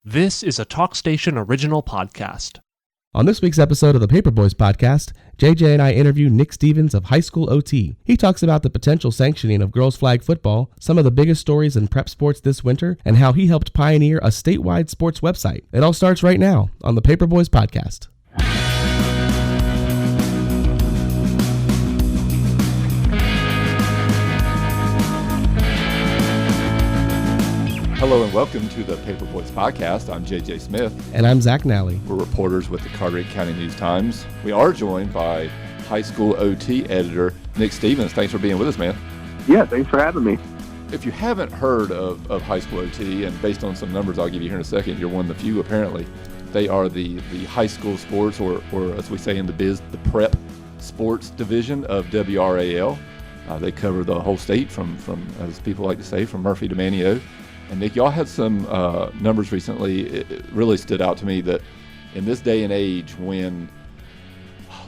This is a TalkStation original podcast. On this week's episode of the Paper Boys podcast, JJ and I interview Nick Stevens of HighschoolOT. He talks about the potential sanctioning of girls flag football, some of the biggest stories in prep sports this winter, and how he helped pioneer a statewide sports website. It all starts right now on the Paper Boys podcast. Hello and welcome to the Paper Boys podcast. I'm JJ Smith. And I'm Zach Nally. We're reporters with the Carteret County News-Times. We are joined by HighschoolOT editor Nick Stevens. Thanks for being with us, man. Yeah, thanks for having me. If you haven't heard of HighschoolOT, and based on some numbers I'll give you here in a second, you're one of the few apparently. They are the high school sports, or as we say in the biz, the prep sports division of WRAL. They cover the whole state from, as people like to say, from Murphy to Manteo. And Nick, y'all had some numbers recently. It really stood out to me that in this day and age when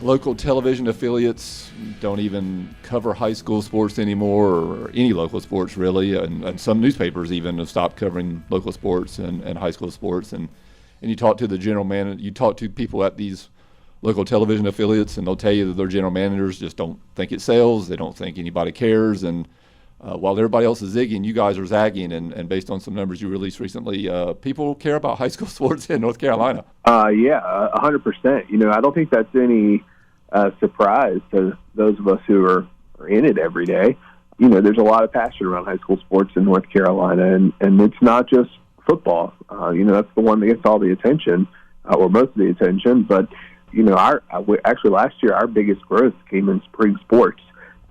local television affiliates don't even cover high school sports anymore, or any local sports really, and some newspapers even have stopped covering local sports and high school sports. And you talk to the general manager, you talk to people at these local television affiliates, and they'll tell you that their general managers just don't think it sells. They don't think anybody cares. And while everybody else is zigging, you guys are zagging, and based on some numbers you released recently, people care about high school sports in North Carolina. Yeah, 100%. You know, I don't think that's any surprise to those of us who are in it every day. You know, there's a lot of passion around high school sports in North Carolina, and it's not just football. You know, that's the one that gets all the attention, or most of the attention. But, you know, actually last year, our biggest growth came in spring sports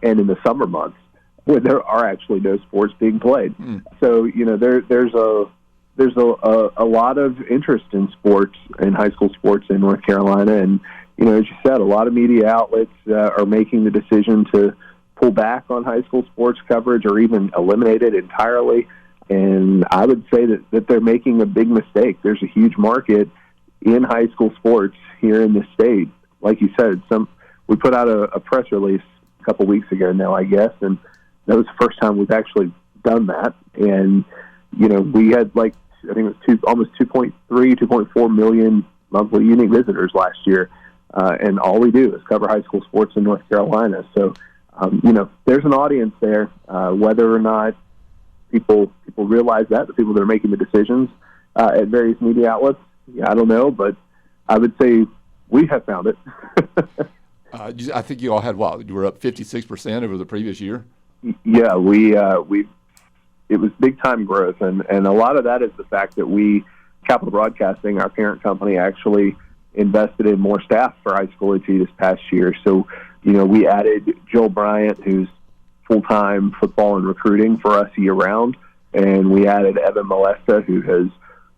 and in the summer months, where there are actually no sports being played. So, you know, there's a lot of interest in sports, in high school sports in North Carolina. And, you know, as you said, a lot of media outlets are making the decision to pull back on high school sports coverage or even eliminate it entirely. And I would say that they're making a big mistake. There's a huge market in high school sports here in the state. Like you said, we put out a press release a couple weeks ago now, I guess, and that was the first time we've actually done that. And, you know, we had I think it was almost 2.4 million monthly unique visitors last year. And all we do is cover high school sports in North Carolina. So, you know, there's an audience there. Whether or not people realize that, the people that are making the decisions at various media outlets, yeah, I don't know, but I would say we have found it. I think you all had, you were up 56% over the previous year? Yeah, it was big time growth, and a lot of that is the fact that Capital Broadcasting, our parent company, actually invested in more staff for HighschoolOT this past year. So, you know, we added Joel Bryant, who's full-time football and recruiting for us year-round, and we added Evan Molesta, who has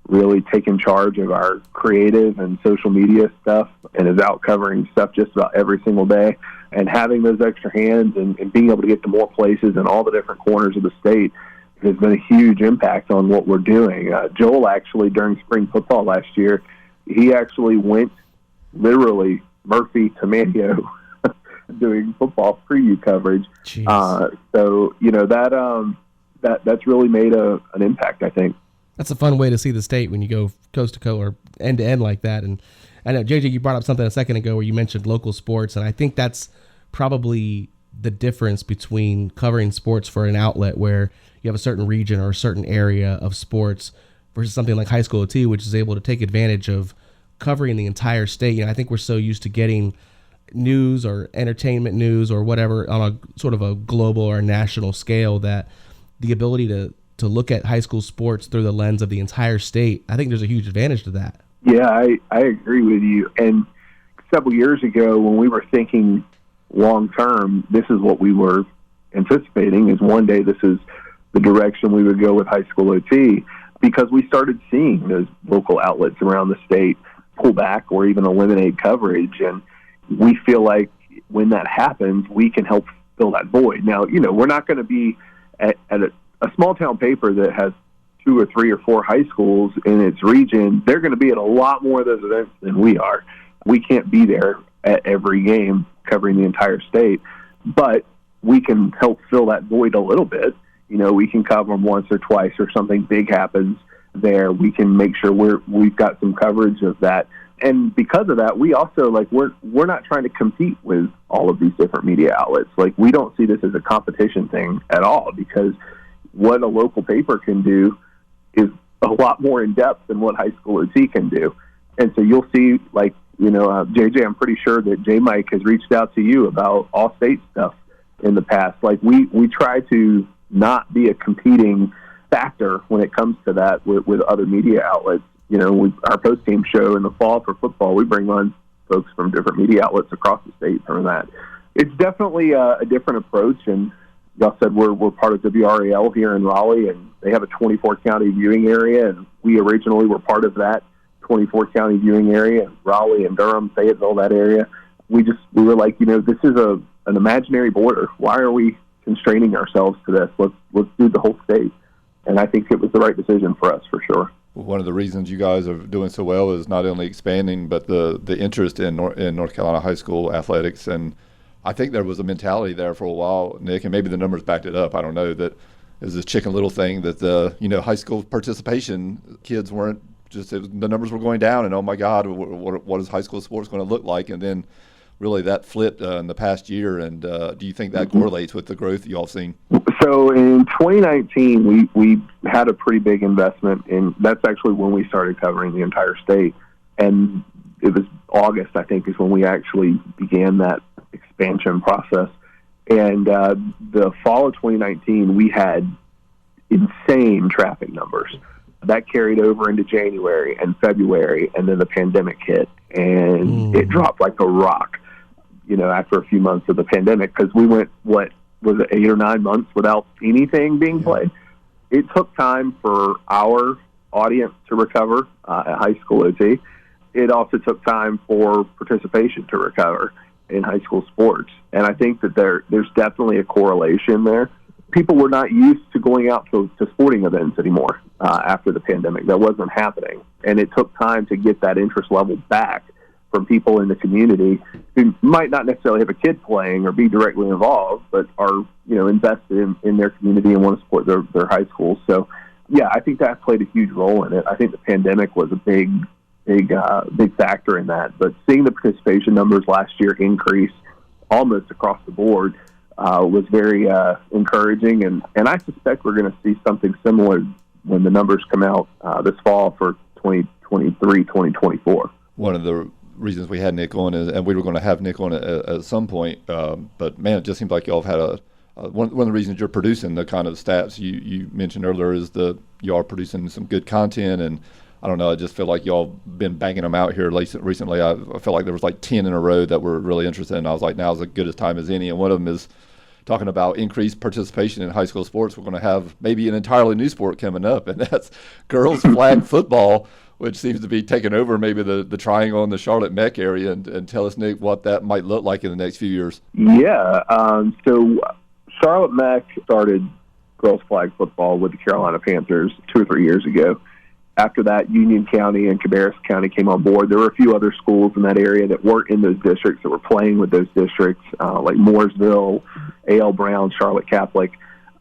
really taken charge of our creative and social media stuff and is out covering stuff just about every single day. And having those extra hands and being able to get to more places in all the different corners of the state has been a huge impact on what we're doing. Joel actually, during spring football last year, he actually went literally Murphy to Manteo doing football preview coverage. So, you know, that's really made an impact, I think. That's a fun way to see the state when you go coast to coast or end to end like that. And I know, JJ, you brought up something a second ago where you mentioned local sports, and I think that's probably the difference between covering sports for an outlet where you have a certain region or a certain area of sports versus something like HighschoolOT, which is able to take advantage of covering the entire state. You know, I think we're so used to getting news or entertainment news or whatever on a sort of a global or national scale that the ability to look at high school sports through the lens of the entire state, I think there's a huge advantage to that. Yeah, I agree with you. And several years ago, when we were thinking long-term, this is what we were anticipating, is one day this is the direction we would go with HighschoolOT, because we started seeing those local outlets around the state pull back or even eliminate coverage. And we feel like when that happens, we can help fill that void. Now, you know, we're not going to be at a small-town paper that has 2 or 3 or 4 high schools in its region. They're going to be at a lot more of those events than we are. We can't be there at every game covering the entire state, but we can help fill that void a little bit. You know, we can cover them once or twice or something big happens there, we can make sure we've got some coverage of that. And because of that, we also, like, we're not trying to compete with all of these different media outlets. Like, we don't see this as a competition thing at all, because what a local paper can do is a lot more in depth than what HighschoolOT can do. And so you'll see, like, JJ, I'm pretty sure that J Mike has reached out to you about all-state stuff in the past. Like, we try to not be a competing factor when it comes to that with other media outlets. Our post-game show in the fall for football, we bring on folks from different media outlets across the state for that. It's definitely a different approach, and y'all said we're part of WRAL here in Raleigh, and they have a 24-county viewing area, and we originally were part of that 24-county viewing area, Raleigh and Durham, Fayetteville, that area. We were like, this is an imaginary border. Why are we constraining ourselves to this? Let's do the whole state. And I think it was the right decision for us, for sure. One of the reasons you guys are doing so well is not only expanding, but the interest in North Carolina high school athletics. And I think there was a mentality there for a while, Nick, and maybe the numbers backed it up. I don't know, that it was this Chicken Little thing that high school participation, kids weren't just, the numbers were going down, and oh my God, what is high school sports going to look like? And then really that flipped in the past year. And do you think that correlates with the growth you all seen? So in 2019, we had a pretty big investment in, that's actually when we started covering the entire state. And it was August, I think, is when we actually began that expansion process. And the fall of 2019, we had insane traffic numbers. That carried over into January and February, and then the pandemic hit, and it dropped like a rock, after a few months of the pandemic, because we went, what was it, 8 or 9 months without anything being played. It took time for our audience to recover at HighschoolOT. It also took time for participation to recover in high school sports, and I think that there's definitely a correlation there. People were not used to going out to sporting events anymore after the pandemic. That wasn't happening. And it took time to get that interest level back from people in the community who might not necessarily have a kid playing or be directly involved, but are, invested in their community and want to support their high schools. So, yeah, I think that played a huge role in it. I think the pandemic was a big factor in that. But seeing the participation numbers last year increase almost across the board was very encouraging, and I suspect we're going to see something similar when the numbers come out this fall for 2023, 2024. One of the reasons we had Nick on is, and we were going to have Nick on at some point, but man, it just seems like y'all have had one of the reasons you're producing the kind of stats you mentioned earlier is you are producing some good content, and I don't know, I just feel like y'all been banging them out here recently. I felt like there was like 10 in a row that were really interested, and I was like, now's as good a time as any. And one of them is talking about increased participation in high school sports. We're going to have maybe an entirely new sport coming up, and that's girls flag football, which seems to be taking over maybe the Triangle and the Charlotte Mech area. And tell us, Nick, what that might look like in the next few years. Yeah, so Charlotte Mech started girls flag football with the Carolina Panthers 2 or 3 years ago. After that, Union County and Cabarrus County came on board. There were a few other schools in that area that weren't in those districts that were playing with those districts, like Mooresville, A.L. Brown, Charlotte Catholic.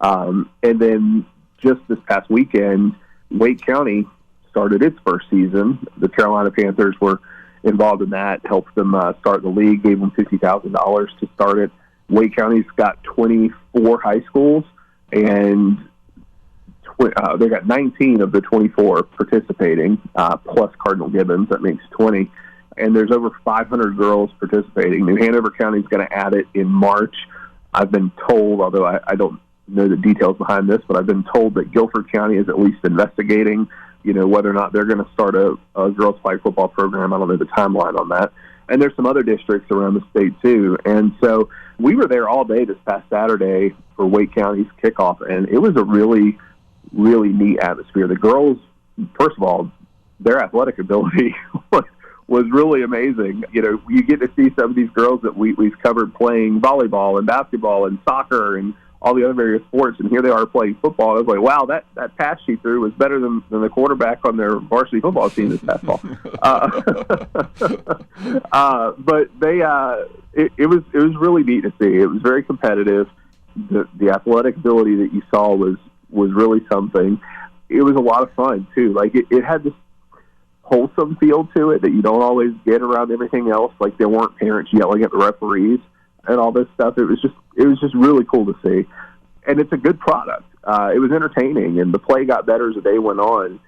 And then just this past weekend, Wake County started its first season. The Carolina Panthers were involved in that, helped them start the league, gave them $50,000 to start it. Wake County's got 24 high schools, and they got 19 of the 24 participating, plus Cardinal Gibbons. That makes 20. And there's over 500 girls participating. New Hanover County is going to add it in March. I've been told, although I don't know the details behind this, but I've been told that Guilford County is at least investigating, whether or not they're going to start a girls flag football program. I don't know the timeline on that. And there's some other districts around the state, too. And so we were there all day this past Saturday for Wake County's kickoff, and it was a really, really neat atmosphere. The girls, first of all, their athletic ability was really amazing. You get to see some of these girls that we've covered playing volleyball and basketball and soccer and all the other various sports, and here they are playing football. I was like, wow, that pass she threw was better than the quarterback on their varsity football team this past fall. But it was really neat to see. It was very competitive. The athletic ability that you saw was really something. it was a lot of fun too. Like it had this wholesome feel to it that you don't always get around everything else. Like there weren't parents yelling at the referees and all this stuff. It was just really cool to see, and it's a good product. It was entertaining, and the play got better as the day went on.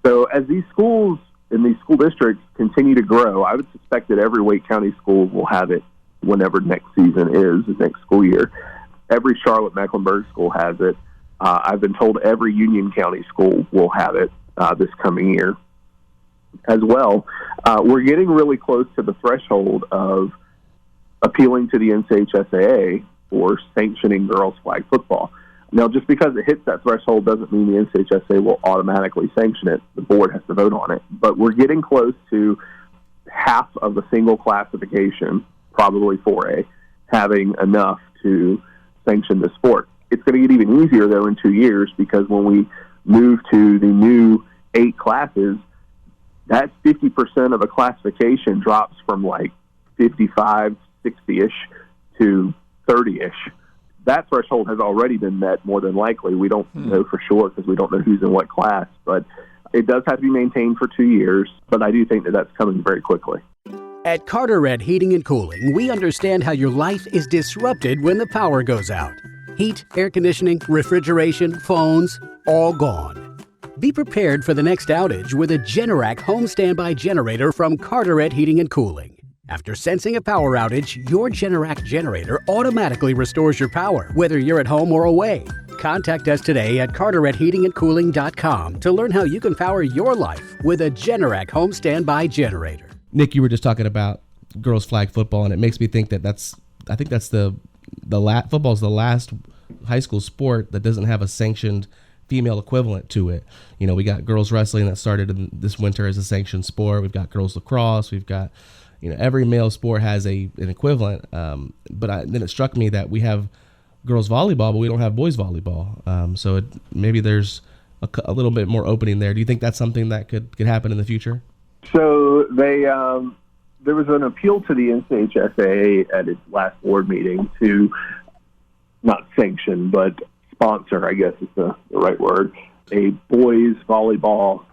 So as these schools and these school districts continue to grow, I would suspect that every Wake County school will have it whenever next season is, the next school year. Every Charlotte-Mecklenburg school has it. I've been told every Union County school will have it this coming year as well. We're getting really close to the threshold of appealing to the NCHSAA for sanctioning girls flag football. Now, just because it hits that threshold doesn't mean the NCHSAA will automatically sanction it. The board has to vote on it. But we're getting close to half of the single classification, probably 4A, having enough to sanction the sport. It's going to get even easier, though, in 2 years, because when we move to the new 8 classes, that 50% of a classification drops from like 55, 60-ish to 30-ish. That threshold has already been met more than likely. We don't know for sure because we don't know who's in what class, but it does have to be maintained for 2 years, but I do think that that's coming very quickly. At HighschoolOT Heating and Cooling, we understand how your life is disrupted when the power goes out. Heat, air conditioning, refrigeration, phones, all gone. Be prepared for the next outage with a Generac home standby generator from HighschoolOT Heating and Cooling. After sensing a power outage, your Generac generator automatically restores your power, whether you're at home or away. Contact us today at carteretheatingandcooling.com to learn how you can power your life with a Generac home standby generator. Nick, you were just talking about girls flag football, and it makes me think that I think that's football's the last high school sport that doesn't have a sanctioned female equivalent to it. You know, we got girls wrestling that started this winter as a sanctioned sport. We've got girls lacrosse. We've got, every male sport has an equivalent. But then it struck me that we have girls volleyball, but we don't have boys volleyball. So maybe there's a little bit more opening there. Do you think that's something that could happen in the future? So there was an appeal to the NCHSAA at its last board meeting to not sanction, but sponsor, I guess is the right word, a boys volleyball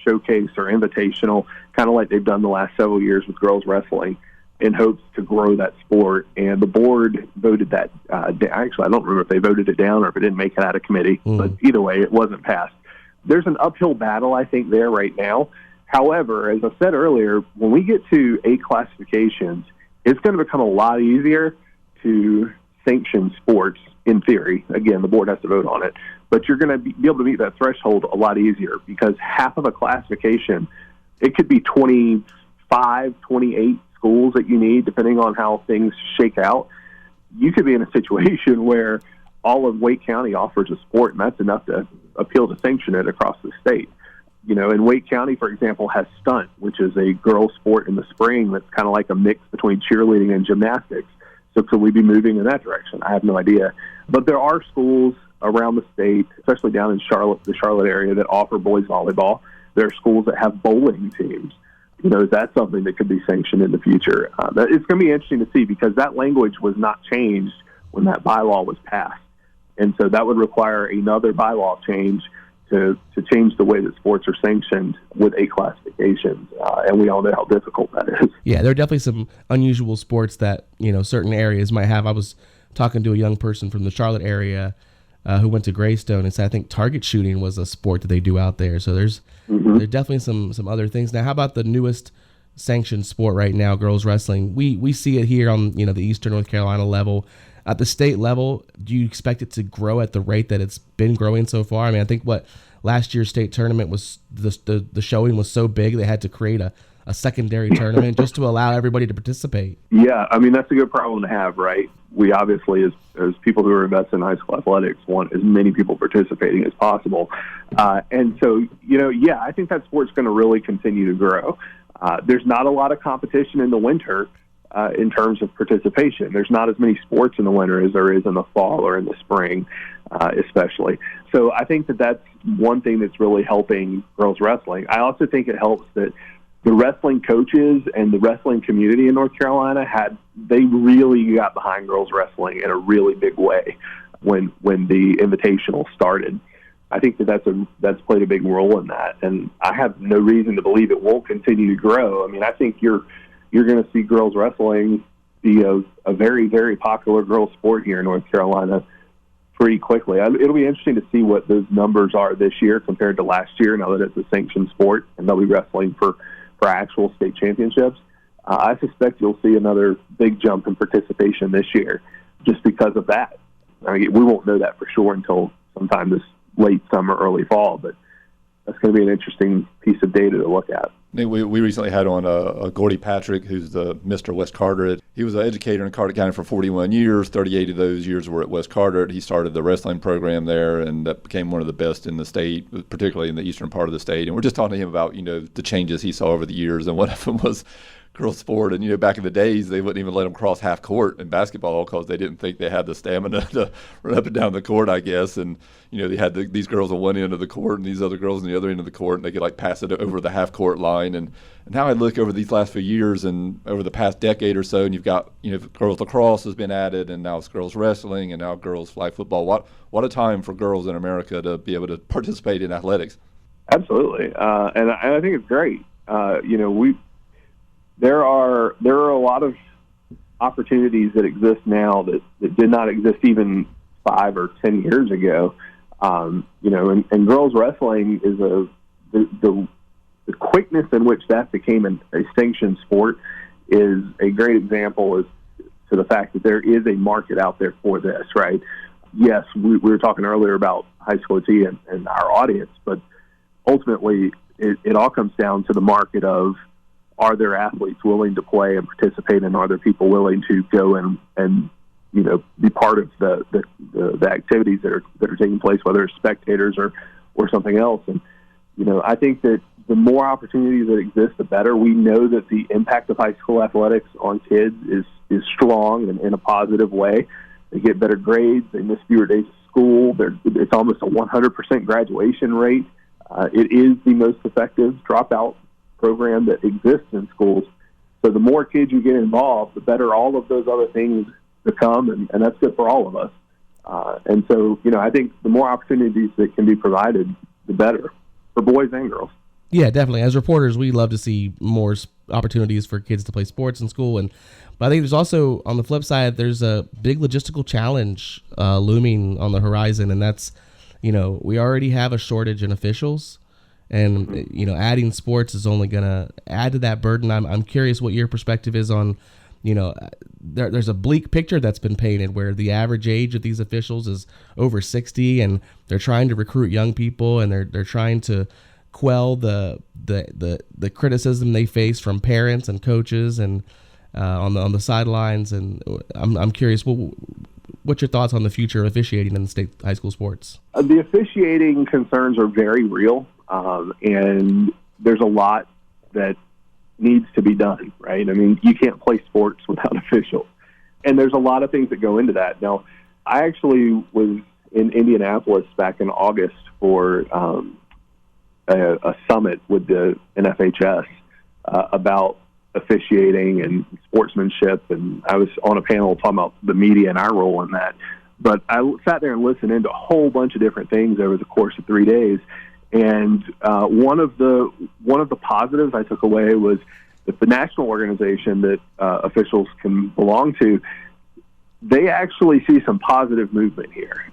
showcase or invitational, kind of like they've done the last several years with girls wrestling, in hopes to grow that sport. And the board voted that actually, I don't remember if they voted it down or if it didn't make it out of committee, but either way, it wasn't passed. There's an uphill battle, I think, there right now. However, as I said earlier, when we get to 8 classifications, it's going to become a lot easier to sanction sports in theory. Again, the board has to vote on it. But you're going to be able to meet that threshold a lot easier because half of a classification, it could be 25, 28 schools that you need, depending on how things shake out. You could be in a situation where all of Wake County offers a sport, and that's enough to appeal to sanction it across the state. And Wake County, for example, has stunt, which is a girls' sport in the spring that's kind of like a mix between cheerleading and gymnastics. So could we be moving in that direction? I have no idea. But there are schools around the state, especially down in the Charlotte area, that offer boys volleyball. There are schools that have bowling teams. Is that something that could be sanctioned in the future? It's going to be interesting to see because that language was not changed when that bylaw was passed. And so that would require another bylaw change to change the way that sports are sanctioned with 8 classifications. And we all know how difficult that is. Yeah, there are definitely some unusual sports that, certain areas might have. I was talking to a young person from the Charlotte area who went to Greystone and said, I think target shooting was a sport that they do out there. So there's definitely some other things. Now, how about the newest sanctioned sport right now, girls wrestling? We see it here on, the Eastern North Carolina level. At the state level, do you expect it to grow at the rate that it's been growing so far? I mean, I think last year's state tournament was the showing was so big they had to create a secondary tournament just to allow everybody to participate. Yeah, I mean, that's a good problem to have, right? We obviously, as people who are invested in high school athletics, want as many people participating as possible. And so, I think that sport's going to really continue to grow. There's not a lot of competition in the winter in terms of participation. There's not as many sports in the winter as there is in the fall or in the spring, especially. So I think that that's one thing that's really helping girls wrestling. I also think it helps that the wrestling coaches and the wrestling community in North Carolina they really got behind girls wrestling in a really big way when the Invitational started. I think that's played a big role in that, and I have no reason to believe it won't continue to grow. I mean, I think you're going to see girls wrestling be a very, very popular girls sport here in North Carolina pretty quickly. It'll be interesting to see what those numbers are this year compared to last year, now that it's a sanctioned sport and they'll be wrestling for actual state championships. I suspect you'll see another big jump in participation this year just because of that. I mean, we won't know that for sure until sometime this late summer, early fall, but that's going to be an interesting piece of data to look at. We recently had on Gordy Patrick, who's the Mr. West Carteret. He was an educator in Carteret County for 41 years. 38 of those years were at West Carteret. He started the wrestling program there, and that became one of the best in the state, particularly in the eastern part of the state. And we're just talking to him about, the changes he saw over the years, and one of them was girls sport. And, back in the days, they wouldn't even let them cross half court in basketball because they didn't think they had the stamina to run up and down the court, I guess. And, they had these girls on one end of the court and these other girls on the other end of the court, and they could pass it over the half court line. And now I look over these last few years and over the past decade or so, and you've got, girls lacrosse has been added, and now it's girls wrestling, and now girls flag football. What a time for girls in America to be able to participate in athletics. Absolutely. And I think it's great. There are a lot of opportunities that exist now that did not exist even 5 or 10 years ago. And girls wrestling is the quickness in which that became a sanctioned sport is a great example as to the fact that there is a market out there for this, right? Yes, we were talking earlier about HighschoolOT and our audience, but ultimately it all comes down to the market of, are there athletes willing to play and participate, and are there people willing to go and be part of the activities that are taking place, whether it's spectators or something else. And I think that the more opportunities that exist, the better. We know that the impact of high school athletics on kids is strong and in a positive way. They get better grades. They miss fewer days of school. It's almost a 100% graduation rate. It is the most effective dropout program that exists in schools. So the more kids you get involved, the better all of those other things become, and that's good for all of us. And so, I think the more opportunities that can be provided, the better for boys and girls. Yeah, definitely. As reporters, we love to see more opportunities for kids to play sports in school. But I think there's also, on the flip side, there's a big logistical challenge looming on the horizon, and that's, we already have a shortage in officials. And, adding sports is only going to add to that burden. I'm curious what your perspective is on, there's a bleak picture that's been painted where the average age of these officials is over 60, and they're trying to recruit young people, and they're trying to quell the criticism they face from parents and coaches and on the sidelines. And I'm curious, what's your thoughts on the future of officiating in state high school sports? The officiating concerns are very real. And there's a lot that needs to be done, right? I mean, you can't play sports without officials. And there's a lot of things that go into that. Now, I actually was in Indianapolis back in August for a summit with the NFHS about officiating and sportsmanship, and I was on a panel talking about the media and our role in that. But I sat there and listened into a whole bunch of different things over the course of 3 days. And one of the positives I took away was that the national organization that officials can belong to, they actually see some positive movement here.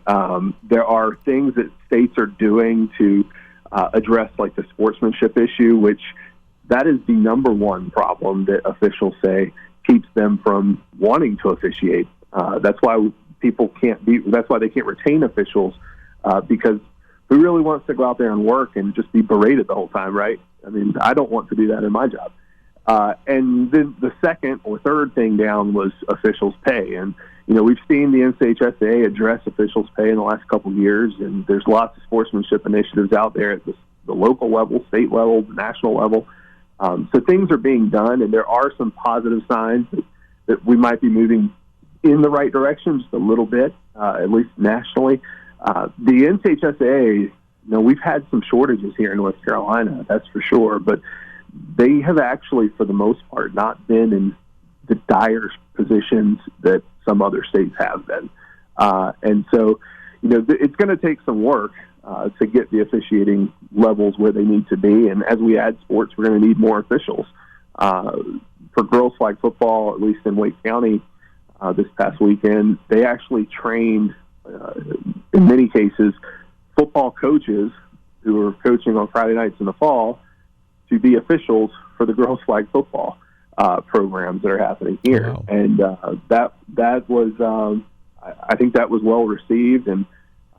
There are things that states are doing to address, like the sportsmanship issue, which that is the number one problem that officials say keeps them from wanting to officiate. That's why that's why they can't retain officials, because who really wants to go out there and work and just be berated the whole time, right? I mean, I don't want to do that in my job. And then the second or third thing down was officials' pay. And, we've seen the NCHSAA address officials' pay in the last couple of years, and there's lots of sportsmanship initiatives out there at the local level, state level, national level. So things are being done, and there are some positive signs that we might be moving in the right direction just a little bit, at least nationally. The NCHSAA, we've had some shortages here in North Carolina, that's for sure, but they have actually, for the most part, not been in the dire positions that some other states have been. And so, it's going to take some work. to get the officiating levels where they need to be. And as we add sports, we're going to need more officials. For girls flag football, at least in Wake County this past weekend, they actually trained, in many cases, football coaches who are coaching on Friday nights in the fall to be officials for the girls flag football programs that are happening here. Wow. And that was, I think that was well received. And,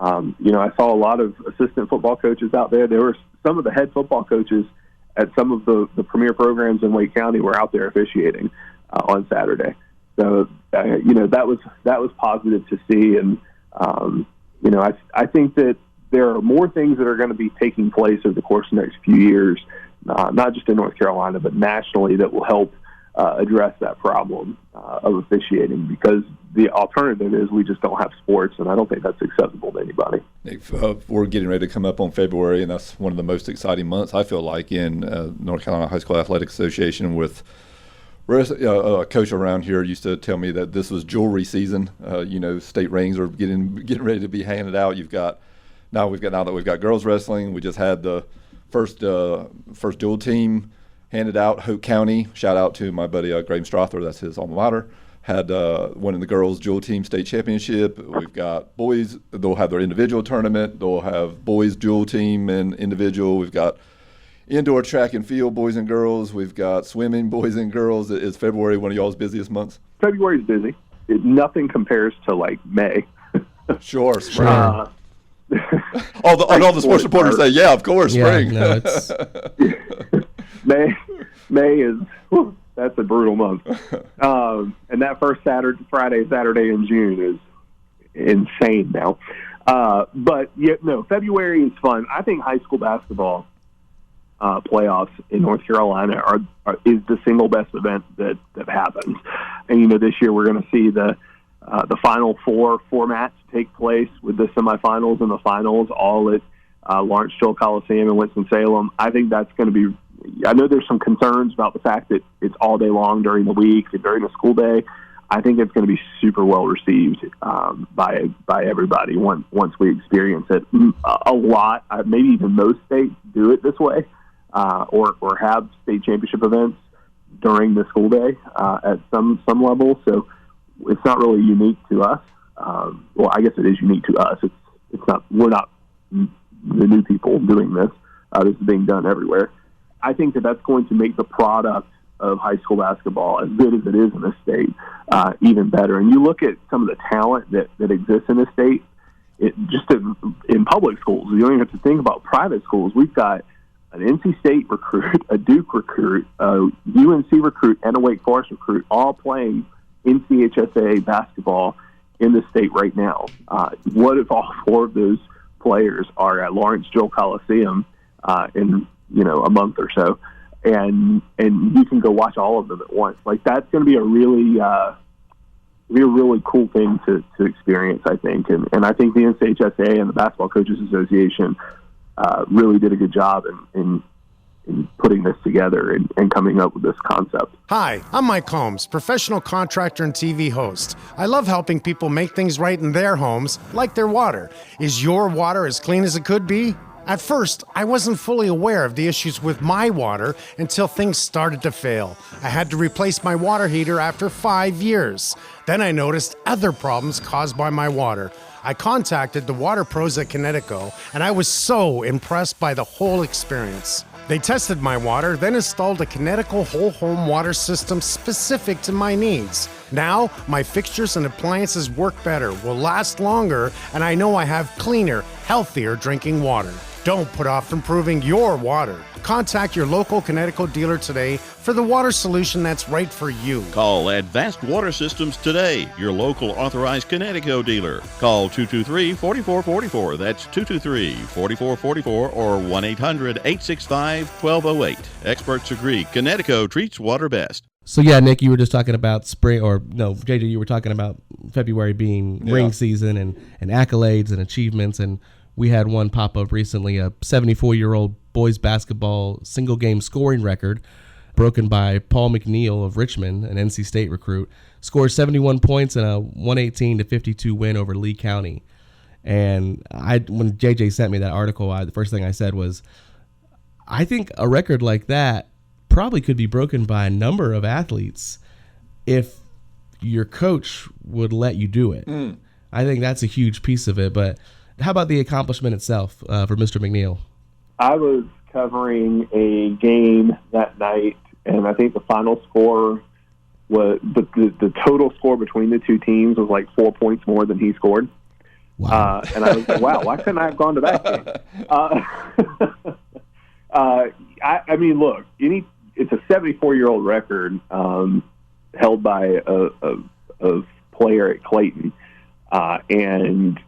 I saw a lot of assistant football coaches out there. There were some of the head football coaches at some of the premier programs in Wake County were out there officiating on Saturday. So, that was positive to see. And, I think that there are more things that are going to be taking place over the course of the next few years, not just in North Carolina, but nationally, that will help address that problem of officiating, because the alternative is we just don't have sports, and I don't think that's acceptable to anybody. We're getting ready to come up on February, and that's one of the most exciting months, I feel like, in North Carolina High School Athletic Association. With a coach around here used to tell me that this was jewelry season. State rings are getting ready to be handed out. Now that we've got girls wrestling. We just had the first dual team handed out. Hope County, shout out to my buddy Graham Strother, that's his alma mater, had one in the girls dual team state championship. We've got boys, they'll have their individual tournament. They'll have boys dual team and individual. We've got indoor track and field, boys and girls. We've got swimming, boys and girls. Is February one of y'all's busiest months? February's busy. Nothing compares to like May. Sure, spring. All the sports reporters say, yeah, of course, spring. No, it's May is that's a brutal month, and that first Friday, Saturday in June is insane now. But February is fun. I think high school basketball playoffs in North Carolina is the single best event that happens. And this year we're going to see the Final Four format take place with the semifinals and the finals all at Lawrence Joel Coliseum in Winston-Salem. I think that's going to be. I know there's some concerns about the fact that it's all day long during the week and during the school day. I think it's going to be super well received by everybody once we experience it. A lot, maybe even most states do it this way, or have state championship events during the school day at some level. So it's not really unique to us. Well, I guess it is unique to us. It's not. We're not the new people doing this. This is being done everywhere. I think that's going to make the product of high school basketball, as good as it is in the state, even better. And you look at some of the talent that exists in the state, in public schools. You don't even have to think about private schools. We've got an NC State recruit, a Duke recruit, a UNC recruit, and a Wake Forest recruit, all playing NCHSA basketball in the state right now. What if all four of those players are at Lawrence Joel Coliseum in a month or so, and you can go watch all of them at once? Like, that's going to be a really cool thing to experience, I think. And I think the NCHSA and the Basketball Coaches Association really did a good job in putting this together and coming up with this concept. Hi, I'm Mike Holmes, professional contractor and TV host. I love helping people make things right in their homes, like their water. Is your water as clean as it could be? At first, I wasn't fully aware of the issues with my water until things started to fail. I had to replace my water heater after 5 years. Then I noticed other problems caused by my water. I contacted the water pros at Connecticut, and I was so impressed by the whole experience. They tested my water, then installed a Connecticut whole home water system specific to my needs. Now, my fixtures and appliances work better, will last longer, and I know I have cleaner, healthier drinking water. Don't put off improving your water. Contact your local Connecticut dealer today for the water solution that's right for you. Call Advanced Water Systems today, your local authorized Connecticut dealer. Call 223-4444. That's 223-4444 or 1-800-865-1208. Experts agree Connecticut treats water best. So yeah, Nick, you were just talking about spring, or no, JJ, you were talking about February being ring season and accolades and achievements, and we had one pop up recently, a 74-year-old boys basketball single game scoring record broken by Paul McNeil of Richmond, an NC State recruit, scored 71 points in a 118-52 win over Lee County. And when JJ sent me that article, the first thing I said was, I think a record like that probably could be broken by a number of athletes if your coach would let you do it. I think that's a huge piece of it. But how about the accomplishment itself for Mr. McNeil? I was covering a game that night, and I think the final score was the total score between the two teams was like 4 points more than he scored. Wow. And I was like, wow, why couldn't I have gone to that game? I mean, look, it's a 74-year-old record held by a player at Clayton. And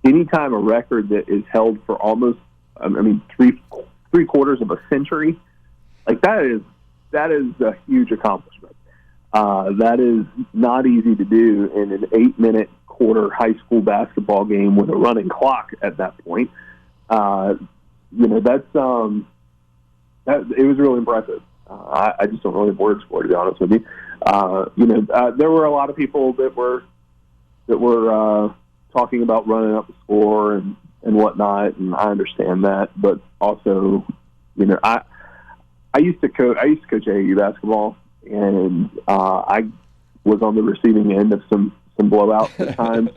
anytime a record that is held for almost, three quarters of a century, like that is a huge accomplishment. That is not easy to do in an 8-minute quarter high school basketball game with a running clock at that point. It was really impressive. I just don't really have words for it, to be honest with you. There were a lot of people that were talking about running up the score and whatnot, and I understand that. But also, I used to coach AAU basketball, and I was on the receiving end of some blowouts at times.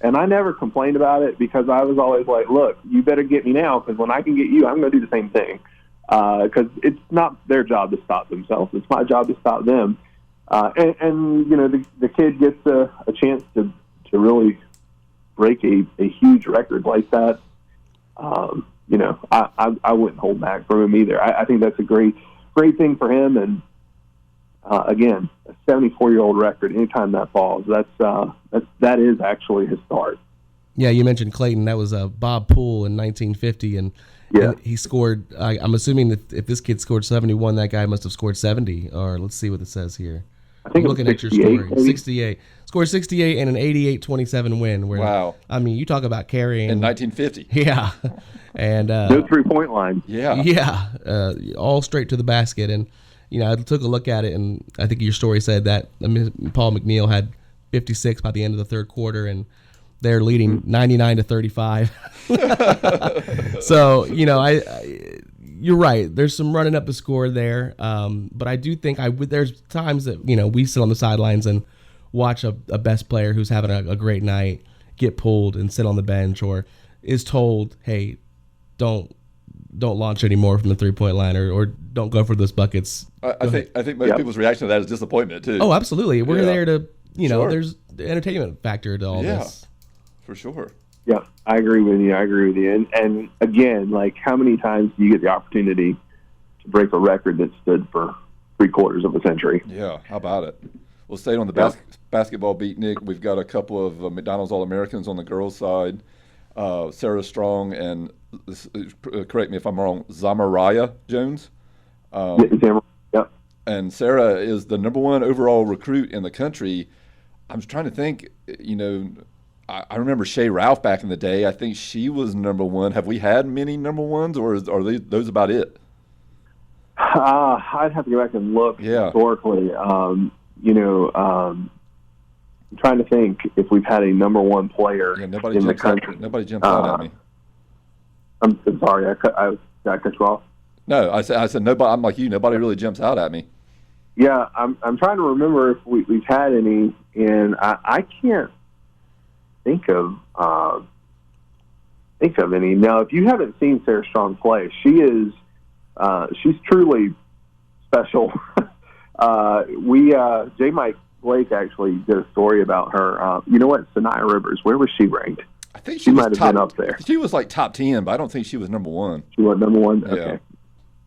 And I never complained about it because I was always like, look, you better get me now, because when I can get you, I'm going to do the same thing. Because it's not their job to stop themselves. It's my job to stop them. The kid gets a chance to really break a huge record like that. I wouldn't hold back from him either. I think that's a great thing for him. And again, a 74-year-old record, anytime that falls, that is actually his start. Yeah, you mentioned Clayton. That was Bob Poole in 1950, and he scored. I'm assuming that if this kid scored 71, that guy must have scored 70. Or let's see what it says here. I think I'm looking at your story. 68. Scored 68 and an 88-27 win. Wow. I mean, you talk about carrying. In 1950. Yeah. And no 3-point line. Yeah. Yeah. All straight to the basket. And, I took a look at it, and I think your story said that Paul McNeil had 56 by the end of the third quarter, and they're leading 99-35. So, you're right. There's some running up the score there. But I do think there's times that, we sit on the sidelines and watch a best player who's having a great night get pulled and sit on the bench, or is told, hey, don't launch anymore from the 3-point line, or don't go for those buckets. I think most people's reaction to that is disappointment too. Oh, absolutely. We're there to, Sure. There's the entertainment factor to all this. For sure. Yeah, I agree with you. And again, like, how many times do you get the opportunity to break a record that stood for 3/4 of a century? Yeah, how about it? We'll stay on the basketball beat, Nick. We've got a couple of McDonald's All-Americans on the girls' side. Sarah Strong and, correct me if I'm wrong, Zamariah Jones. Yep. And Sarah is the number 1 overall recruit in the country. I'm trying to think, I remember Shay Ralph back in the day. I think she was number 1. Have we had many number 1s, or are those about it? I'd have to go back and look historically. I'm trying to think if we've had a number 1 player in the country. Nobody jumps out at me. I'm sorry, did I cut you off? No, I said nobody. I'm like you. Nobody really jumps out at me. Yeah, I'm trying to remember if we've had any, and I can't think of any. Now, if you haven't seen Sarah Strong play, she's truly special. J. Mike Blake actually did a story about her. You know what? Sanaya Rivers, where was she ranked? I think she might have been up there. She was like top 10, but I don't think she was number 1. She was number 1? Yeah. Okay.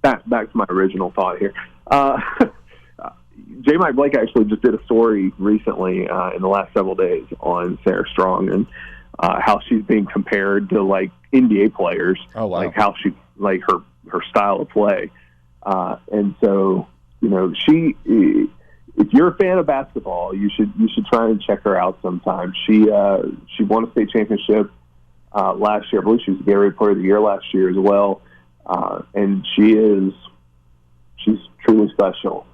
Back to my original thought here. J. Mike Blake actually just did a story recently in the last several days on Sarah Strong and how she's being compared to, like, NBA players. Oh, wow. Like how she, like, her style of play. And so, if you're a fan of basketball, you should try and check her out sometime. She won a state championship last year. I believe she was the Gatorade Player of the Year last year as well. And she's truly special.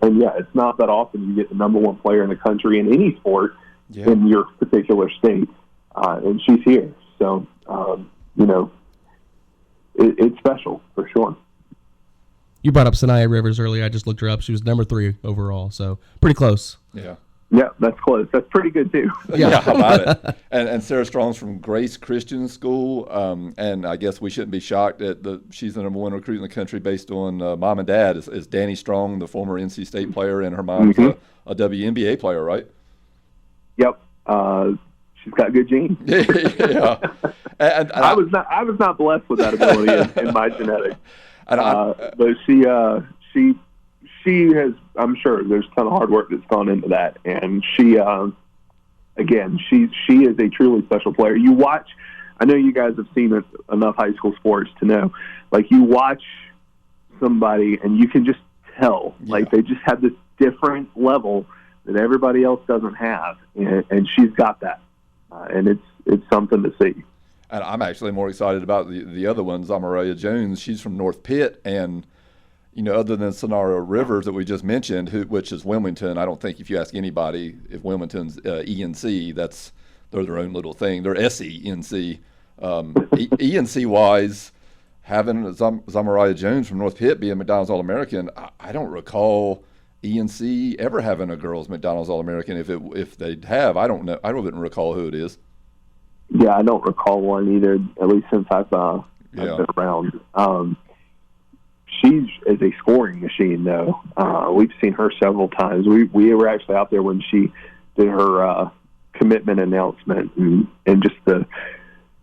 And it's not that often you get the number 1 player in the country in any sport in your particular state. and she's here. So, it's special for sure. You brought up Sanaya Rivers earlier. I just looked her up. She was number 3 overall, so pretty close. Yeah. Yeah, that's close. That's pretty good too. Yeah, how about it? And Sarah Strong's from Grace Christian School, and I guess we shouldn't be shocked that she's the number 1 recruit in the country based on mom and dad. Is Danny Strong, the former NC State player, and her mom's a WNBA player, right? Yep. She's got good genes. Yeah. And I was not blessed with that ability in my genetics. But she has, I'm sure there's a ton of hard work that's gone into that. And she is a truly special player. You watch, I know you guys have seen enough high school sports to know, like you watch somebody and you can just tell, like they just have this different level that everybody else doesn't have. And she's got that. And it's something to see. And I'm actually more excited about the other one, Zamaria Jones. She's from North Pitt, and other than Sonara Rivers that we just mentioned, which is Wilmington, I don't think if you ask anybody if Wilmington's ENC, they're their own little thing. They're SENC. ENC wise, having Zamaria Jones from North Pitt being McDonald's All-American, I don't recall ENC ever having a girls McDonald's All-American. If they have, I don't know. I wouldn't recall who it is. Yeah, I don't recall one either, at least since I've been around. She's is a scoring machine, though. We've seen her several times. We were actually out there when she did her commitment announcement, and just the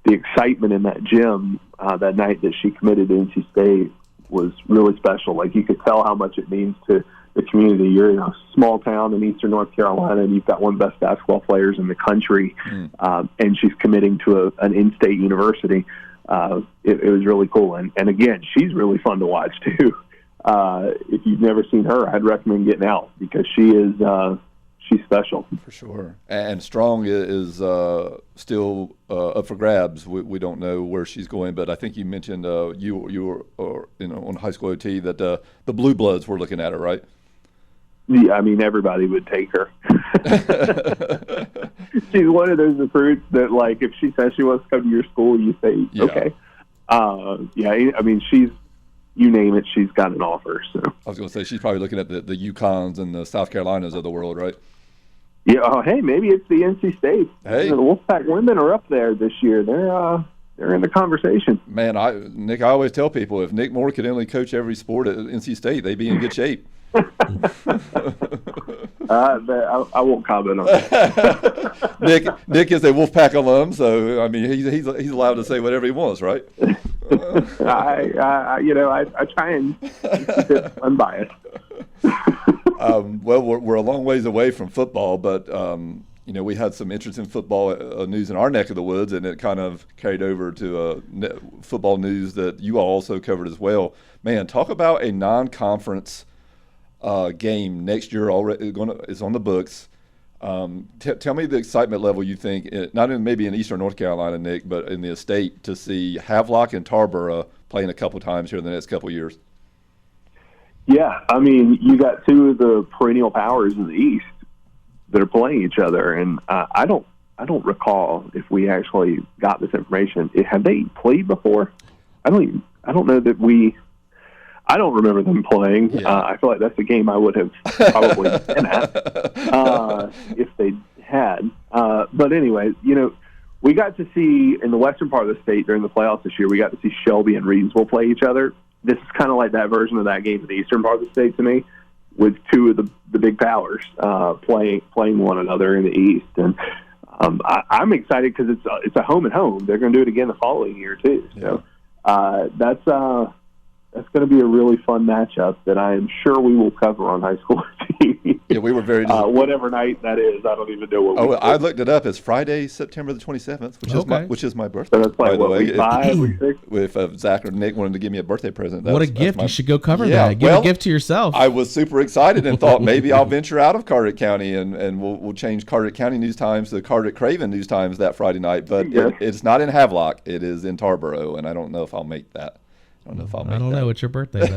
excitement in that gym that night that she committed to NC State was really special. Like, you could tell how much it means to the community. You're in a small town in eastern North Carolina, and you've got one of the best basketball players in the country, and she's committing to an in-state university. It was really cool. And again, she's really fun to watch, too. If you've never seen her, I'd recommend getting out because she's special. For sure. And Strong is still up for grabs. We don't know where she's going, but I think you mentioned you were on High School OT that the Blue Bloods were looking at her, right? Yeah, I mean, everybody would take her. She's one of those recruits that, like, if she says she wants to come to your school, you say, okay. I mean, you name it, she's got an offer. So I was going to say, she's probably looking at the UConns and the South Carolinas of the world, right? Yeah. Oh, hey, maybe it's the NC State. Hey, the Wolfpack women are up there this year. They're in the conversation. Man, Nick, I always tell people if Nick Moore could only coach every sport at NC State, they'd be in good shape. I won't comment on that. Nick is a Wolfpack alum, so I mean he's allowed to say whatever he wants, right? I try and keep it unbiased. Well, we're a long ways away from football, but we had some interesting football news in our neck of the woods, and it kind of carried over to football news that you all also covered as well. Man, talk about a non-conference game next year already is on the books. Tell me the excitement level you think, not in maybe in Eastern North Carolina, Nick, but in the estate to see Havelock and Tarboro playing a couple times here in the next couple of years. Yeah, I mean, you got two of the perennial powers in the East that are playing each other, and I don't recall if we actually got this information. Have they played before? I don't know that we. I don't remember them playing. Yeah. I feel like that's a game I would have probably been at if they had. But anyway, we got to see in the western part of the state during the playoffs this year, we got to see Shelby and Reedsville play each other. This is kind of like that version of that game in the eastern part of the state to me, with two of the big powers playing one another in the East. And I'm excited because it's a home and home. They're going to do it again the following year too. So that's going to be a really fun matchup that I am sure we will cover on High School TV. Yeah, we were very whatever night that is. I don't even know what. I looked it up. It's Friday, September the 27th, which is my birthday. So that's like week 5, week 6. If Zach or Nick wanted to give me a birthday present, what a gift! You should go cover that. Give a gift to yourself. I was super excited and thought maybe I'll venture out of Carteret County and we'll change Carteret County news times to Carteret Craven news times that Friday night. But it's not in Havelock. It is in Tarboro, and I don't know if I'll make that. I don't know. It's your birthday.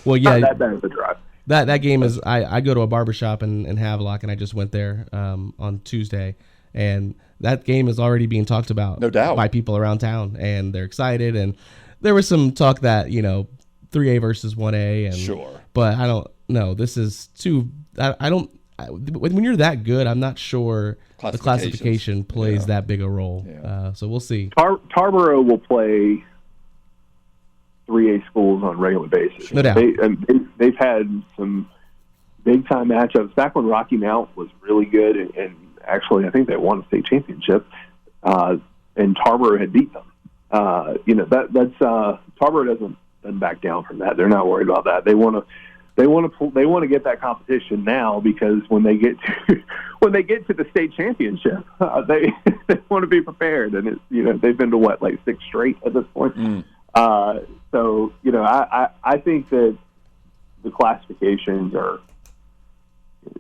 Well, yeah. Not that bad of a drive. That game is. I go to a barbershop in Havelock, and I just went there on Tuesday, And that game is already being talked about, no doubt, by people around town, and they're excited. And there was some talk that 3A versus 1A, and sure, but I don't know. This is too. When you're that good, I'm not sure the classification plays that big a role. Yeah. So we'll see. Tarboro will play 3A schools on a regular basis. No doubt. They've had some big time matchups back when Rocky Mount was really good, and actually I think they won a state championship. And Tarboro had beat them. That's Tarboro doesn't back down from that. They're not worried about that. They want to get that competition now, because when they get to the state championship, they want to be prepared. And they've been to 6 straight at this point. So I think that the classifications are.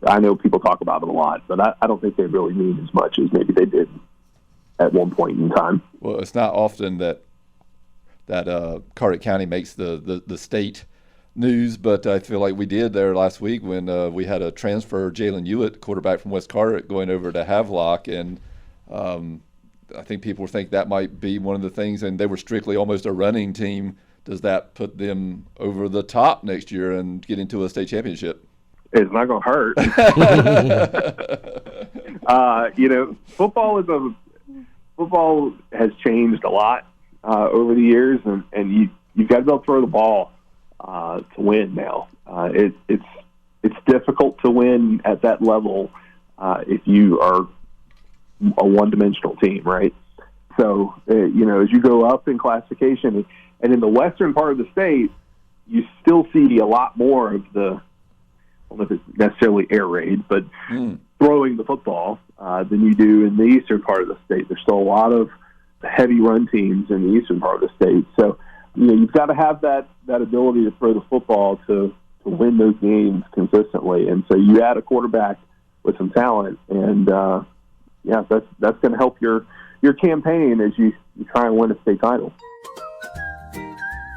I know people talk about them a lot, but I don't think they really mean as much as maybe they did at one point in time. Well, it's not often that Carteret County makes the state news, but I feel like we did there last week when we had a transfer, Jalen Hewitt, quarterback from West Carteret, going over to Havelock, and I think people think that might be one of the things, and they were strictly almost a running team. Does that put them over the top next year and get into a state championship? It's not going to hurt. Football has changed a lot over the years, and you've got to be able to throw the ball to win now. It's difficult to win at that level if you are a one-dimensional team, right? So, as you go up in classification, and in the western part of the state, you still see a lot more of the, I don't know if it's necessarily air raid, but throwing the football than you do in the eastern part of the state. There's still a lot of heavy run teams in the eastern part of the state. So, you've got to have that ability to throw the football to win those games consistently. And so you add a quarterback with some talent, and that's going to help your campaign as you try and win a state title.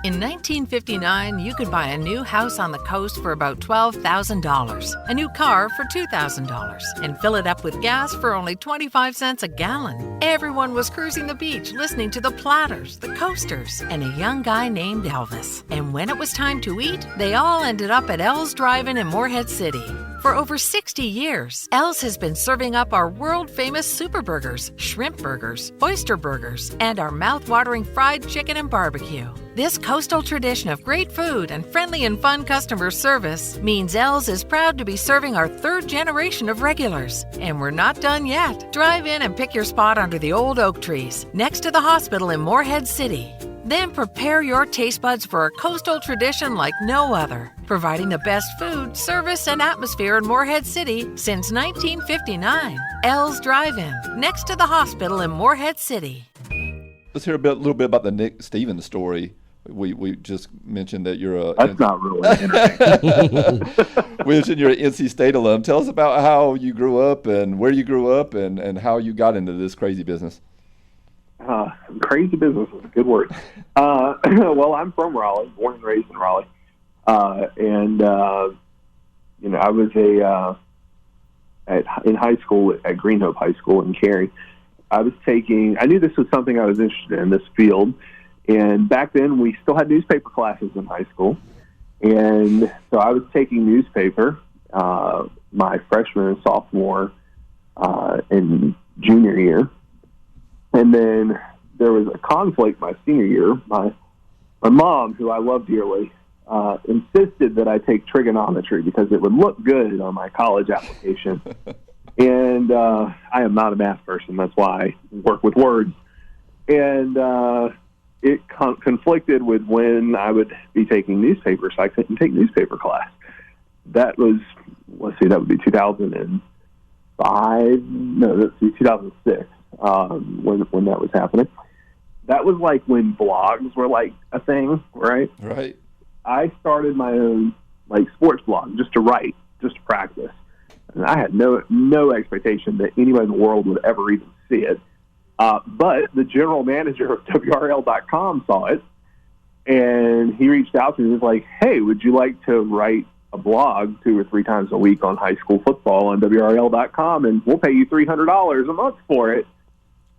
In 1959, you could buy a new house on the coast for about $12,000, a new car for $2,000, and fill it up with gas for only 25 cents a gallon. Everyone was cruising the beach, listening to the Platters, the Coasters, and a young guy named Elvis. And when it was time to eat, they all ended up at L's Drive-In in Morehead City. For over 60 years, L's has been serving up our world-famous super burgers, shrimp burgers, oyster burgers, and our mouth-watering fried chicken and barbecue. This coastal tradition of great food and friendly and fun customer service means L's is proud to be serving our 3rd generation of regulars. And we're not done yet. Drive in and pick your spot under the old oak trees, next to the hospital in Morehead City. Then prepare your taste buds for a coastal tradition like no other, providing the best food, service, and atmosphere in Morehead City since 1959. L's Drive-In, next to the hospital in Morehead City. Let's hear a little bit about the Nick Stevens story. We just mentioned that you're a... That's not really interesting. We mentioned you're an NC State alum. Tell us about how you grew up and where you grew up and how you got into this crazy business. Crazy business is a good word. Well, I'm from Raleigh, born and raised in Raleigh. I was in high school at Green Hope High School in Cary. I knew this was something I was interested in, this field. And back then, we still had newspaper classes in high school. And so I was taking newspaper my freshman and sophomore and junior year. And then there was a conflict my senior year. My mom, who I love dearly, insisted that I take trigonometry because it would look good on my college application. And I am not a math person. That's why I work with words. And it conflicted with when I would be taking newspapers. So I couldn't take newspaper class. That was, that would be 2005. No, that's 2006 when that was happening. That was like when blogs were like a thing, right? Right. I started my own sports blog just to write, just to practice. And I had no expectation that anyone in the world would ever even see it. But the general manager of WRL.com saw it, and he reached out to me and was like, hey, would you like to write a blog 2 or 3 times a week on high school football on WRL.com, and we'll pay you $300 a month for it.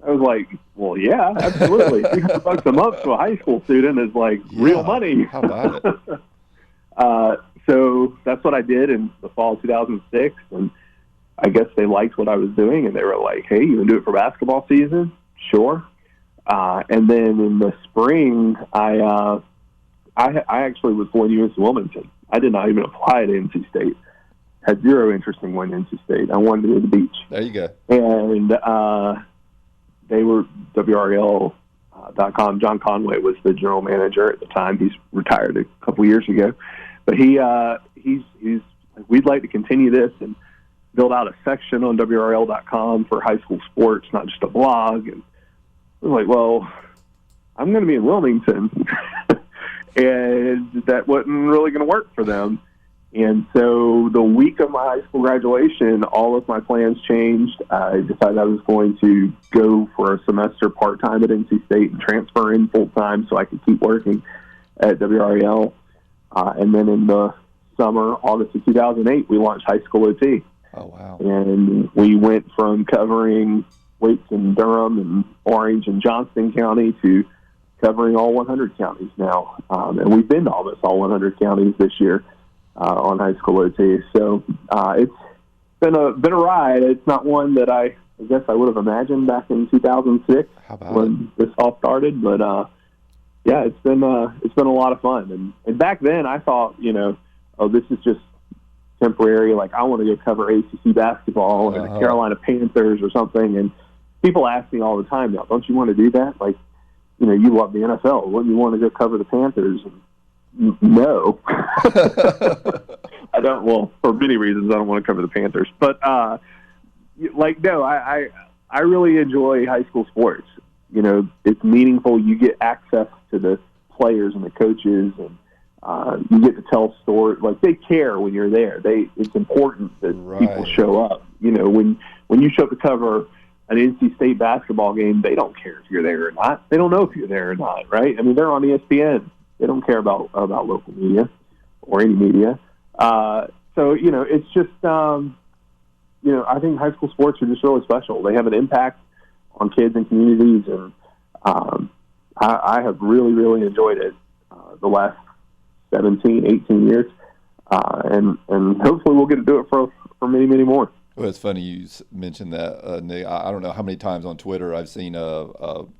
I was like, well, yeah, absolutely. $300 a month to a high school student is like real money. How about it? So that's what I did in the fall of 2006, and I guess they liked what I was doing, and they were like, hey, you want to do it for basketball season? Sure. And then in the spring, I actually was going to UNC Wilmington. I did not even apply to NC State. Had zero interest in going to NC State. I wanted to go to the beach. There you go. And they were WRL.com. John Conway was the general manager at the time. He's retired a couple years ago. But he's like, we'd like to continue this and build out a section on WRL.com for high school sports, not just a blog. And I was like, well, I'm going to be in Wilmington. And that wasn't really going to work for them. And so the week of my high school graduation, all of my plans changed. I decided I was going to go for a semester part-time at NC State and transfer in full-time so I could keep working at WRL. And then in the summer, August of 2008, we launched HighschoolOT. Oh, wow. And we went from covering weights in Durham and Orange and Johnston County to covering all 100 counties now. And we've been to almost all 100 counties this year on HighschoolOT. So it's been a ride. It's not one that I guess I would have imagined back in 2006 when this all started. But, yeah, it's been a lot of fun. And back then I thought, this is just temporary. Like, I want to go cover ACC basketball and the Carolina Panthers or something. And people ask me all the time now, don't you want to do that? Like, you love the NFL. Wouldn't you want to go cover the Panthers? And no. I don't. Well, for many reasons, I don't want to cover the Panthers. But, no, I really enjoy high school sports. It's meaningful. You get access to the players and the coaches, and you get to tell stories. Like, they care when you're there. It's important that people show up. When you show up to cover an NC State basketball game, they don't care if you're there or not. They don't know if you're there or not, right? I mean, they're on ESPN. They don't care about local media or any media. So, it's just, I think high school sports are just really special. They have an impact on kids and communities, and I have really, really enjoyed it the last 17, 18 years. And hopefully we'll get to do it for many, many more. Well, it's funny you mentioned that, Nick. I don't know how many times on Twitter I've seen a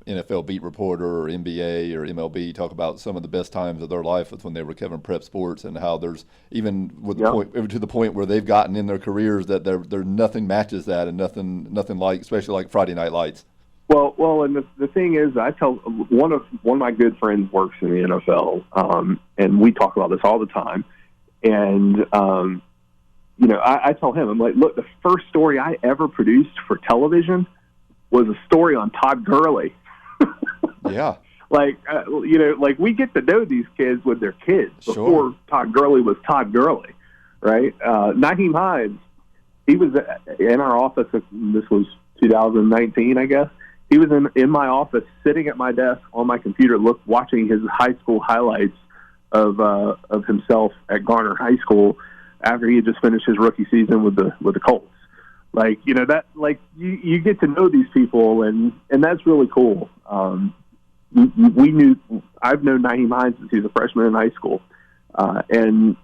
NFL beat reporter or NBA or MLB talk about some of the best times of their life was when they were covering prep sports, and how there's even to the point where they've gotten in their careers that there nothing matches that, and nothing like, especially like Friday Night Lights. Well, and the thing is, I tell one of my good friends works in the NFL, and we talk about this all the time, and I tell him, I'm like, look, the first story I ever produced for television was a story on Todd Gurley. Yeah. Like we get to know these kids when they're kids before Todd Gurley was Todd Gurley, right? Naheem Hines, he was in our office. This was 2019, I guess. He was in my office, sitting at my desk on my computer, watching his high school highlights of himself at Garner High School after he had just finished his rookie season with the Colts. Like, that, like, you get to know these people, and that's really cool. I've known Naheem Hines since he was a freshman in high school. And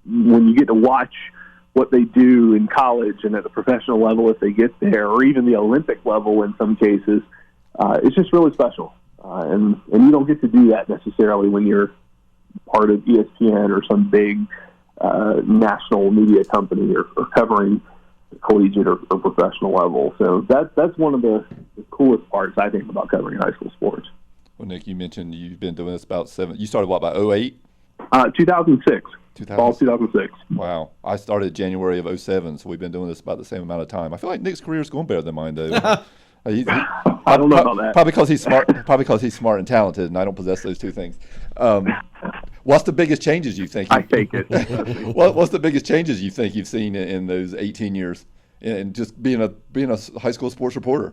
when you get to watch what they do in college and at the professional level if they get there, or even the Olympic level in some cases, it's just really special. And you don't get to do that necessarily when you're part of ESPN or some big national media company or covering collegiate or professional level. So that's one of the coolest parts, I think, about covering high school sports. Well, Nick, you mentioned you've been doing this about 7. You started by 08? 2006. Fall 2006. Wow. I started January of 07, so we've been doing this about the same amount of time. I feel like Nick's career is going better than mine, though. I don't know about that. Probably because he's smart. Probably because he's smart and talented, and I don't possess those two things. What's the biggest changes you think? I take it. What's the biggest changes you think you've seen in those 18 years, and just being a high school sports reporter?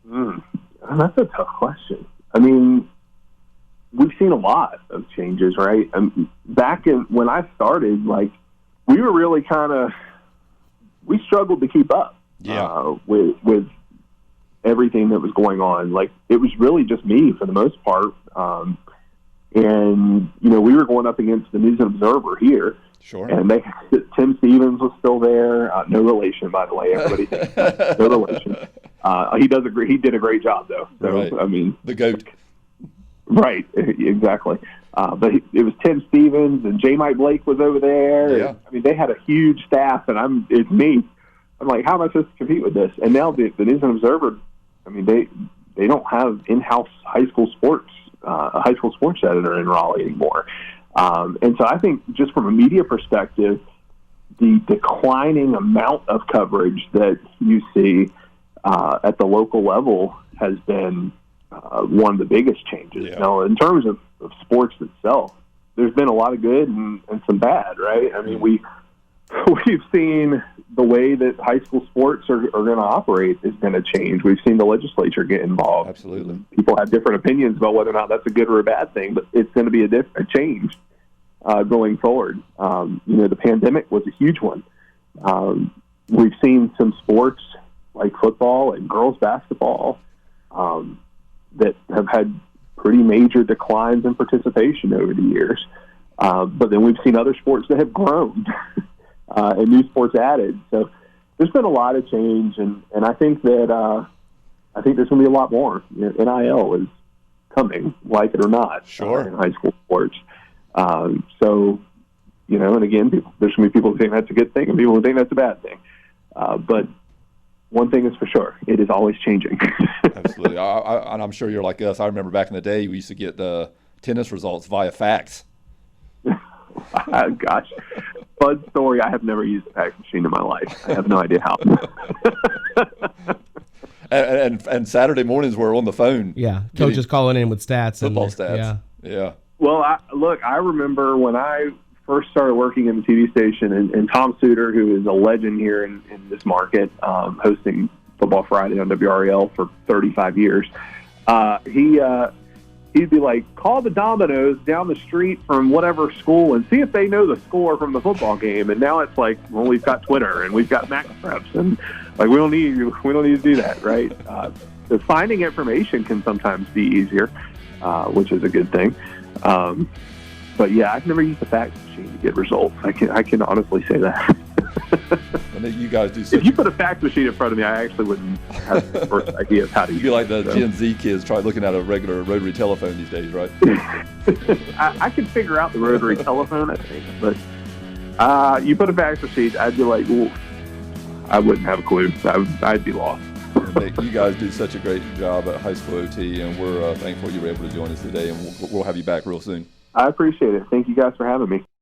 That's a tough question. I mean, we've seen a lot of changes, right? Back when I started, like, we were really we struggled to keep up with everything that was going on. Like, it was really just me for the most part. And, we were going up against the News and Observer here. Sure. And Tim Stevens was still there. No relation, by the way. Everybody, no relation. He did a great job, though. So, right. I mean, the GOAT. Right, exactly. But it was Tim Stevens, and J. Mike Blake was over there. Yeah. And, I mean, they had a huge staff, and it's me. I'm like, how am I supposed to compete with this? And now the News and Observer, I mean, they don't have in-house high school sports editor in Raleigh anymore. And so I think just from a media perspective, the declining amount of coverage that you see at the local level has been one of the biggest changes. Yeah. Now, in terms of sports itself, there's been a lot of good and some bad, right? I mean, we've seen the way that high school sports are going to operate is going to change. We've seen the legislature get involved. Absolutely. People have different opinions about whether or not that's a good or a bad thing, but it's going to be a change going forward. The pandemic was a huge one. We've seen some sports like football and girls basketball that have had pretty major declines in participation over the years. But then we've seen other sports that have grown and new sports added. So there's been a lot of change, and I think that there's going to be a lot more. NIL is coming, like it or not, in high school sports. And again, there's going to be people who think that's a good thing and people who think that's a bad thing. But one thing is for sure, it is always changing. Absolutely. And I'm sure you're like us. I remember back in the day, we used to get the tennis results via fax. Gosh. Fun story. I have never used a fax machine in my life. I have no idea how. and Saturday mornings we're on the phone. Yeah. Coaches calling in with stats. Football stats. Yeah. Well, I remember when I first started working in the TV station, and Tom Suter, who is a legend here in this market, hosting Football Friday on WREL for 35 years, he'd be like, call the Domino's down the street from whatever school and see if they know the score from the football game. And now it's like, well, we've got Twitter and we've got Max Preps, and like we don't need to do that, right? So finding information can sometimes be easier, which is a good thing. But yeah, I've never used a fax machine to get results. I can honestly say that. And then you guys do. If you put a fax machine in front of me, I actually wouldn't have the first idea of how to use it. You'd be like the Gen Z kids try looking at a regular rotary telephone these days, right? I can figure out the rotary telephone, I think, but you put a fax machine, I'd be like, ooh, I wouldn't have a clue. I'd be lost. Nick, you guys do such a great job at High School OT, and we're thankful you were able to join us today, and we'll have you back real soon. I appreciate it. Thank you guys for having me.